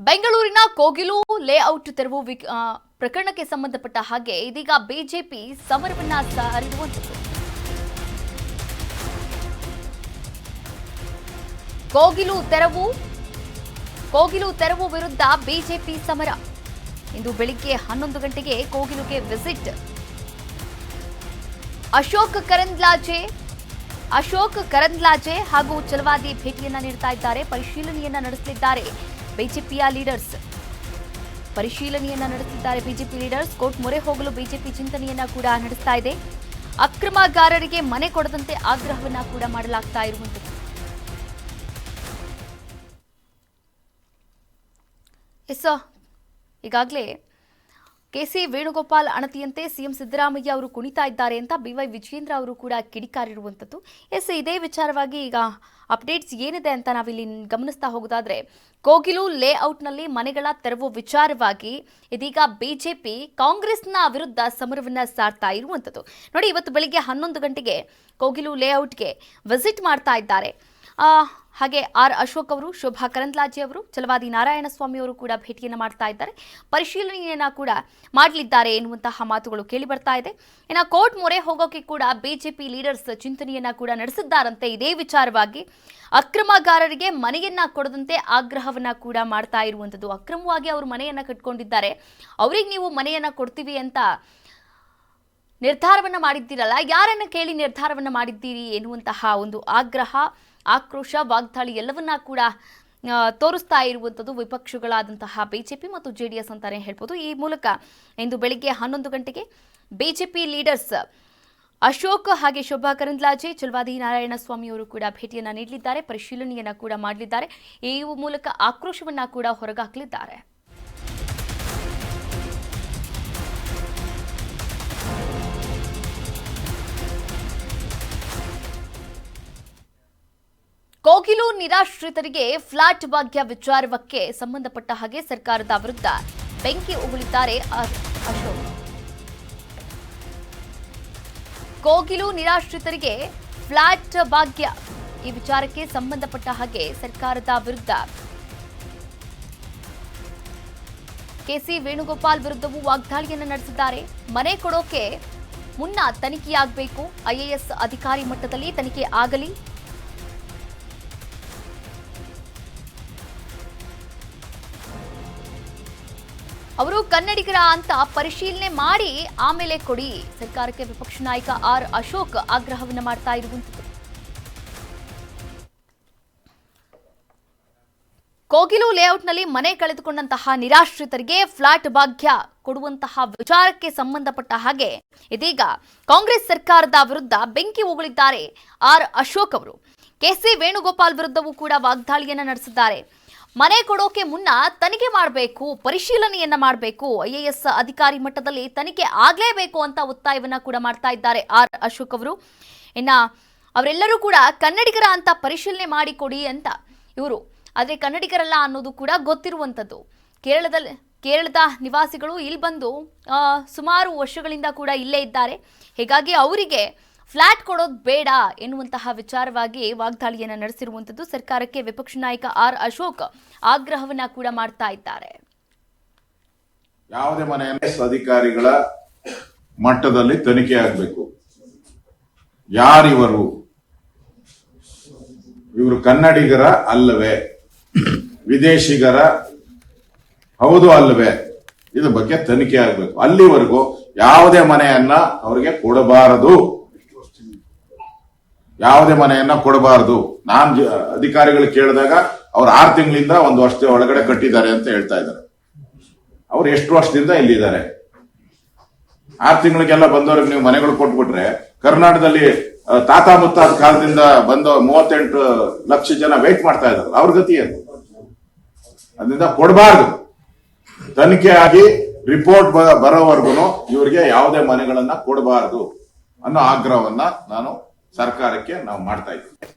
ಬೆಂಗಳೂರಿನ ಕೋಗಿಲು ಲೇಔಟ್ ತೆರವು ಪ್ರಕರಣಕ್ಕೆ ಸಂಬಂಧಪಟ್ಟ ಹಾಗೆ ಇದೀಗ ಬಿಜೆಪಿ ಸಮರವನ್ನ ಸಾರಿರುವಂತದ್ದು. ಕೋಗಿಲು ತೆರವು ವಿರುದ್ಧ ಬಿಜೆಪಿ ಸಮರ. ಇಂದು ಬೆಳಿಗ್ಗೆ 11 ಗಂಟೆಗೆ ಕೋಗಿಲುಗೆ ವಿಸಿಟ್. ಅಶೋಕ್ ಕರಂದ್ಲಾಜೆ ಹಾಗೂ ಛಲವಾದಿ ಭೇಟಿಯನ್ನ ನೀಡ್ತಾ ಇದ್ದಾರೆ. ಪರಿಶೀಲನೆಯನ್ನ ನಡೆಸಲಿದ್ದಾರೆ ಬಿಜೆಪಿಯ ಲೀಡರ್ಸ್. ಕೋರ್ಟ್ ಮೊರೆ ಹೋಗಲು ಬಿಜೆಪಿ ಚಿಂತನೆಯನ್ನ ಕೂಡ ನಡೆಸ್ತಾ ಇದೆ. ಅಕ್ರಮಗಾರರಿಗೆ ಮನೆ ಕೊಡದಂತೆ ಆಗ್ರಹವನ್ನ ಕೂಡ ಮಾಡಲಾಗ್ತಾ ಇರುವಂತದ್ದು. ಈಗಾಗಲೇ ಕೆಸಿ ವೇಣುಗೋಪಾಲ್ ಅಣತಿಯಂತೆ ಸಿಎಂ ಸಿದ್ದರಾಮಯ್ಯ ಅವರು ಕುಣಿತಾ ಇದ್ದಾರೆ ಅಂತ ಬಿವೈ ವಿಜಯೇಂದ್ರ ಅವರು ಕೂಡ ಕಿಡಿಕಾರಿರುವಂಥದ್ದು. ಇದೇ ವಿಚಾರವಾಗಿ ಈಗ ಅಪ್ಡೇಟ್ಸ್ ಏನಿದೆ ಅಂತ ನಾವಿಲ್ಲಿ ಗಮನಿಸ್ತಾ ಹೋಗೋದಾದ್ರೆ, ಕೋಗಿಲು ಲೇಔಟ್ನಲ್ಲಿ ಮನೆಗಳ ತೆರವು ವಿಚಾರವಾಗಿ ಇದೀಗ ಬಿಜೆಪಿ ಕಾಂಗ್ರೆಸ್ನ ವಿರುದ್ಧ ಸಮರವನ್ನ ಸಾರ್ತಾ ಇರುವಂಥದ್ದು. ನೋಡಿ, ಇವತ್ತು ಬೆಳಿಗ್ಗೆ 11 ಗಂಟೆಗೆ ಕೋಗಿಲು ಲೇಔಟ್ಗೆ ವಿಸಿಟ್ ಮಾಡ್ತಾ ಇದ್ದಾರೆ. ಹಾಗೆ ಆರ್ ಅಶೋಕ್ ಅವರು, ಶೋಭಾ ಕರಂದ್ಲಾಜೆ ಅವರು, ಛಲವಾದಿ ನಾರಾಯಣಸ್ವಾಮಿ ಅವರು ಕೂಡ ಭೇಟಿಯನ್ನ ಮಾಡ್ತಾ ಇದ್ದಾರೆ. ಪರಿಶೀಲನೆಯನ್ನ ಕೂಡ ಮಾಡಲಿದ್ದಾರೆ ಎನ್ನುವಂತಹ ಮಾತುಗಳು ಕೇಳಿ ಬರ್ತಾ ಇದೆ. ಇನ್ನು ಕೋರ್ಟ್ ಮೊರೆ ಹೋಗೋಕೆ ಕೂಡ ಬಿಜೆಪಿ ಲೀಡರ್ಸ್ ಚಿಂತನೆಯನ್ನ ಕೂಡ ನಡೆಸಿದ್ದಾರಂತೆ. ಇದೇ ವಿಚಾರವಾಗಿ ಅಕ್ರಮಗಾರರಿಗೆ ಮನೆಯನ್ನ ಕೊಡದಂತೆ ಆಗ್ರಹವನ್ನ ಕೂಡ ಮಾಡ್ತಾ ಇರುವಂತದ್ದು. ಅಕ್ರಮವಾಗಿ ಅವರು ಮನೆಯನ್ನ ಕಟ್ಕೊಂಡಿದ್ದಾರೆ, ಅವರಿಗೆ ನೀವು ಮನೆಯನ್ನ ಕೊಡ್ತೀವಿ ಅಂತ ನಿರ್ಧಾರವನ್ನ ಮಾಡಿದ್ದೀರಲ್ಲ, ಯಾರನ್ನ ಕೇಳಿ ನಿರ್ಧಾರವನ್ನ ಮಾಡಿದ್ದೀರಿ ಎನ್ನುವಂತಹ ಒಂದು ಆಕ್ರೋಶ, ವಾಗ್ದಾಳಿ ಎಲ್ಲವನ್ನ ಕೂಡ ತೋರಿಸ್ತಾ ಇರುವಂಥದ್ದು ವಿಪಕ್ಷಗಳಾದಂತಹ ಬಿಜೆಪಿ ಮತ್ತು ಜೆಡಿಎಸ್ ಅಂತಾನೆ ಹೇಳ್ಬೋದು. ಈ ಮೂಲಕ ಇಂದು ಬೆಳಿಗ್ಗೆ 11 ಗಂಟೆಗೆ ಬಿಜೆಪಿ ಲೀಡರ್ಸ್ ಅಶೋಕ್ ಹಾಗೆ ಶೋಭಾ ಕರಂದ್ಲಾಜೆ, ಛಲವಾದಿ ನಾರಾಯಣಸ್ವಾಮಿ ಅವರು ಕೂಡ ಭೇಟಿಯನ್ನ ನೀಡಲಿದ್ದಾರೆ. ಪರಿಶೀಲನೆಯನ್ನ ಕೂಡ ಮಾಡಲಿದ್ದಾರೆ. ಈ ಮೂಲಕ ಆಕ್ರೋಶವನ್ನ ಕೂಡ ಹೊರಗಾಕಲಿದ್ದಾರೆ. ಕೋಗಿಲು ನಿರಾಶ್ರಿತರಿಗೆ ಫ್ಲಾಟ್ ಭಾಗ್ಯ ವಿಚಾರಕ್ಕೆ ಸಂಬಂಧಪಟ್ಟ ಹಾಗೆ ಸರ್ಕಾರದ ವಿರುದ್ಧ ಬೆಂಕಿ ಉಗುಳಿದ್ದಾರೆ ಅಶೋಕ್. ಕೋಗಿಲು ನಿರಾಶ್ರಿತರಿಗೆ ಫ್ಲಾಟ್ ಭಾಗ್ಯ ಈ ವಿಚಾರಕ್ಕೆ ಸಂಬಂಧಪಟ್ಟ ಹಾಗೆ ಸರ್ಕಾರದ ವಿರುದ್ಧ ಕೆಸಿ ವೇಣುಗೋಪಾಲ್ ವಿರುದ್ಧವೂ ವಾಗ್ದಾಳಿಯನ್ನು ನಡೆಸಿದ್ದಾರೆ. ಮನೆ ಕೊಡೋಕೆ ಮುನ್ನ ತನಿಖೆಯಾಗಬೇಕು, ಐಎಎಸ್ ಅಧಿಕಾರಿ ಮಟ್ಟದಲ್ಲಿ ತನಿಖೆ ಆಗಲಿ. ಅವರು ಕನ್ನಡಿಗರ ಅಂತ ಪರಿಶೀಲನೆ ಮಾಡಿ ಆಮೇಲೆ ಕೊಡಿ. ಸರ್ಕಾರಕ್ಕೆ ವಿಪಕ್ಷ ನಾಯಕ ಆರ್ ಅಶೋಕ್ ಆಗ್ರಹವನ್ನು ಮಾಡ್ತಾ ಇರುವಂತದ್ದು. ಕೋಗಿಲು ಲೇಔಟ್ನಲ್ಲಿ ಮನೆ ಕಳೆದುಕೊಂಡಂತಹ ನಿರಾಶ್ರಿತರಿಗೆ ಫ್ಲಾಟ್ ಭಾಗ್ಯ ಕೊಡುವಂತಹ ವಿಚಾರಕ್ಕೆ ಸಂಬಂಧಪಟ್ಟ ಹಾಗೆ ಇದೀಗ ಕಾಂಗ್ರೆಸ್ ಸರ್ಕಾರದ ವಿರುದ್ಧ ಬೆಂಕಿ ಉಗುಳಿದ್ದಾರೆ ಆರ್ ಅಶೋಕ್ ಅವರು. ಕೆಸಿ ವೇಣುಗೋಪಾಲ್ ವಿರುದ್ಧವೂ ಕೂಡ ವಾಗ್ದಾಳಿಯನ್ನ ನಡೆಸಿದ್ದಾರೆ. ಮನೆ ಕೊಡೋಕೆ ಮುನ್ನ ತನಿಖೆ ಮಾಡಬೇಕು, ಪರಿಶೀಲನೆಯನ್ನ ಮಾಡಬೇಕು, ಐಎಎಸ್ ಅಧಿಕಾರಿ ಮಟ್ಟದಲ್ಲಿ ತನಿಖೆ ಆಗಲೇಬೇಕು ಅಂತ ಒತ್ತಾಯವನ್ನ ಕೂಡ ಮಾಡ್ತಾ ಇದ್ದಾರೆ ಆರ್ ಅಶೋಕ್ ಅವರು. ಇನ್ನ ಅವರೆಲ್ಲರೂ ಕೂಡ ಕನ್ನಡಿಗರ ಅಂತ ಪರಿಶೀಲನೆ ಮಾಡಿ ಕೊಡಿ ಅಂತ ಇವರು, ಆದ್ರೆ ಕನ್ನಡಿಗರಲ್ಲ ಅನ್ನೋದು ಕೂಡ ಗೊತ್ತಿರುವಂತದ್ದು. ಕೇರಳದ ನಿವಾಸಿಗಳು ಇಲ್ಲಿ ಬಂದು ಸುಮಾರು ವರ್ಷಗಳಿಂದ ಕೂಡ ಇಲ್ಲೇ ಇದ್ದಾರೆ. ಹೀಗಾಗಿ ಅವರಿಗೆ ಫ್ಲಾಟ್ ಕೊಡೋದು ಬೇಡ ಎನ್ನುವಂತಹ ವಿಚಾರವಾಗಿ ವಾಗ್ದಾಳಿಯನ್ನು ನಡೆಸಿರುವಂತದ್ದು. ಸರ್ಕಾರಕ್ಕೆ ವಿಪಕ್ಷ ನಾಯಕ ಆರ್ ಅಶೋಕ್ ಆಗ್ರಹವನ್ನ ಕೂಡ ಮಾಡ್ತಾ ಇದ್ದಾರೆ. ಯಾವುದೇ ಮನೆಯ ಅಧಿಕಾರಿಗಳ ಮಟ್ಟದಲ್ಲಿ ತನಿಖೆ ಆಗಬೇಕು. ಯಾರಿವರು? ಇವರು ಕನ್ನಡಿಗರ ಅಲ್ಲವೇ, ವಿದೇಶಿಗರ ಹೌದು ಅಲ್ಲವೇ, ಇದ್ರ ಬಗ್ಗೆ ತನಿಖೆ ಆಗಬೇಕು. ಅಲ್ಲಿವರೆಗೂ ಯಾವುದೇ ಮನೆಯನ್ನ ಅವರಿಗೆ ಕೊಡಬಾರದು. ನಾನ್ ಅಧಿಕಾರಿಗಳು ಕೇಳಿದಾಗ ಅವ್ರು 6 ತಿಂಗಳಿಂದ 1 ವರ್ಷದ ಒಳಗಡೆ ಕಟ್ಟಿದ್ದಾರೆ ಅಂತ ಹೇಳ್ತಾ ಇದ್ದಾರೆ. ಅವ್ರು ಎಷ್ಟು ವರ್ಷದಿಂದ ಇಲ್ಲಿದ್ದಾರೆ? 6 ತಿಂಗಳಿಗೆಲ್ಲ ಬಂದವ್ರಿಗೆ ನೀವು ಮನೆಗಳು ಕೊಟ್ಬಿಟ್ರೆ, ಕರ್ನಾಟಕದಲ್ಲಿ ತಾತ ಮುತ್ತಾದ ಕಾಲದಿಂದ ಬಂದ 38 ಲಕ್ಷ ಜನ ವೇಟ್ ಮಾಡ್ತಾ ಇದ್ದಾರೆ. ಅವ್ರ ಗತಿ ಏನು? ಅದರಿಂದ ಕೊಡಬಾರ್ದು. ತನಿಖೆ ಆಗಿ ರಿಪೋರ್ಟ್ ಬರೋವರೆಗೂ ಇವರಿಗೆ ಯಾವುದೇ ಮನೆಗಳನ್ನ ಕೊಡಬಾರದು ಅನ್ನೋ ಆಗ್ರಹವನ್ನ ನಾನು ಸರ್ಕಾರಕ್ಕೆ ನಾವು ಮಾಡ್ತಾ ಇದ್ದೀವಿ.